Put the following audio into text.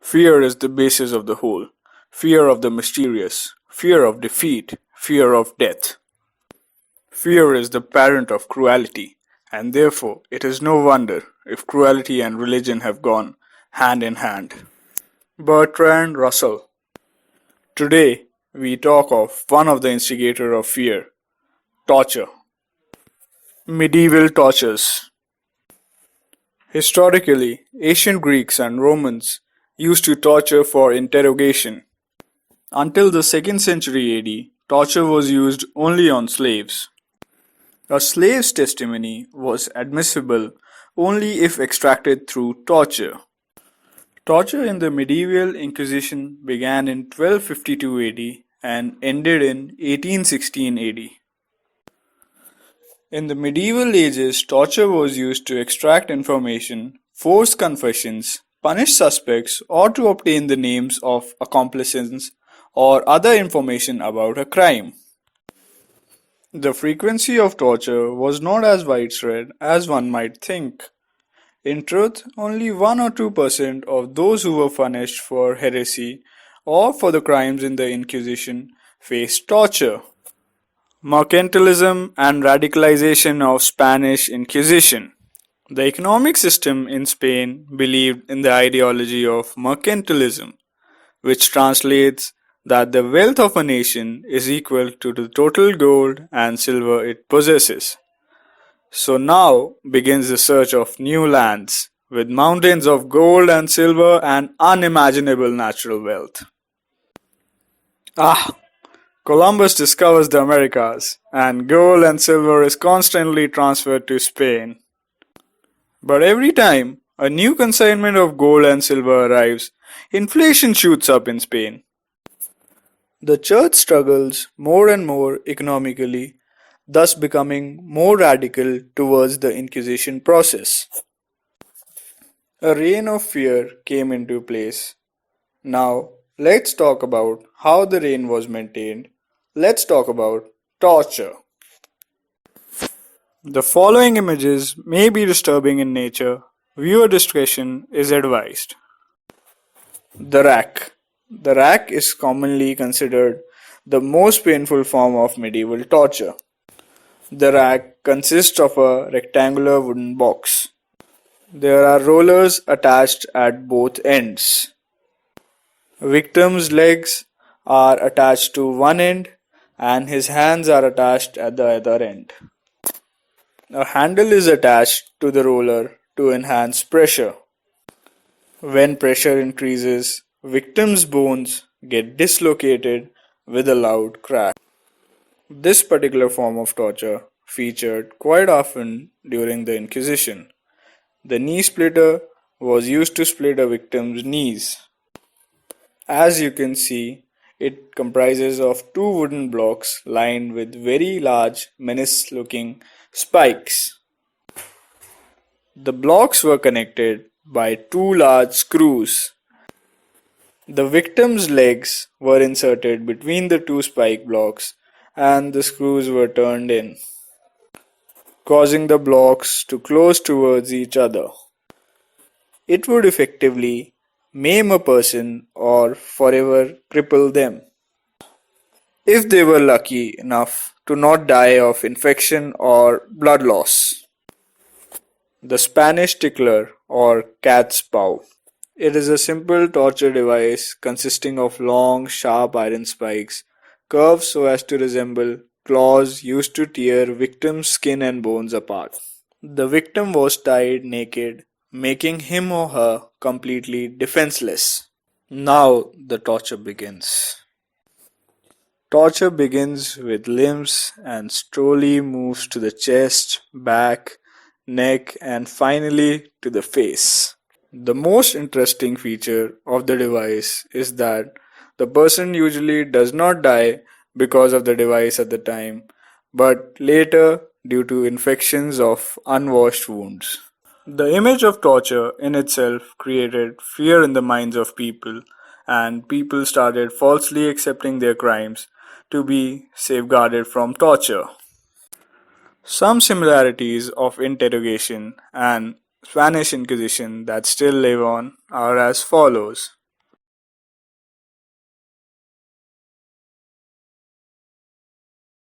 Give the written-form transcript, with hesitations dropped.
Fear is the basis of the whole. Fear of the mysterious, fear of defeat, fear of death. Fear is the parent of cruelty, and therefore it is no wonder if cruelty and religion have gone hand in hand. Bertrand Russell. Today, we talk of one of the instigators of fear, torture. Medieval tortures. Historically, ancient Greeks and Romans used to torture for interrogation. Until the 2nd century AD, torture was used only on slaves. A slave's testimony was admissible only if extracted through torture. Torture in the medieval Inquisition began in 1252 AD and ended in 1816 AD. In the medieval ages, torture was used to extract information, force confessions, punish suspects, or to obtain the names of accomplices or other information about a crime. The frequency of torture was not as widespread as one might think. In truth, only 1 or 2% of those who were punished for heresy or for the crimes in the Inquisition faced torture. Mercantilism and radicalization of Spanish Inquisition. The economic system in Spain believed in the ideology of mercantilism, which translates that the wealth of a nation is equal to the total gold and silver it possesses. So now begins the search of new lands, with mountains of gold and silver and unimaginable natural wealth. Ah, Columbus discovers the Americas, and gold and silver is constantly transferred to Spain. But every time a new consignment of gold and silver arrives, inflation shoots up in Spain. The church struggles more and more economically, thus becoming more radical towards the Inquisition process. A reign of fear came into place. Now, let's talk about how the reign was maintained. Let's talk about torture. The following images may be disturbing in nature. Viewer discretion is advised. The rack. The rack is commonly considered the most painful form of medieval torture. The rack consists of a rectangular wooden box. There are rollers attached at both ends. Victim's legs are attached to one end and his hands are attached at the other end. A handle is attached to the roller to enhance pressure. When pressure increases, victim's bones get dislocated with a loud crack. This particular form of torture featured quite often during the Inquisition. The knee splitter was used to split a victim's knees. As you can see, it comprises of two wooden blocks lined with very large menace-looking spikes. The blocks were connected by two large screws. The victim's legs were inserted between the two spike blocks and the screws were turned in, causing the blocks to close towards each other. It would effectively maim a person or forever cripple them, if they were lucky enough to not die of infection or blood loss. The Spanish tickler or cat's paw. It is a simple torture device consisting of long, sharp iron spikes, curved so as to resemble claws used to tear victims' skin and bones apart. The victim was tied naked, making him or her completely defenseless. Now the torture begins. Torture begins with limbs and slowly moves to the chest, back, neck, and finally to the face. The most interesting feature of the device is that the person usually does not die because of the device at the time, but later due to infections of unwashed wounds. The image of torture in itself created fear in the minds of people, and people started falsely accepting their crimes to be safeguarded from torture. Some similarities of interrogation and Spanish Inquisition that still live on are as follows.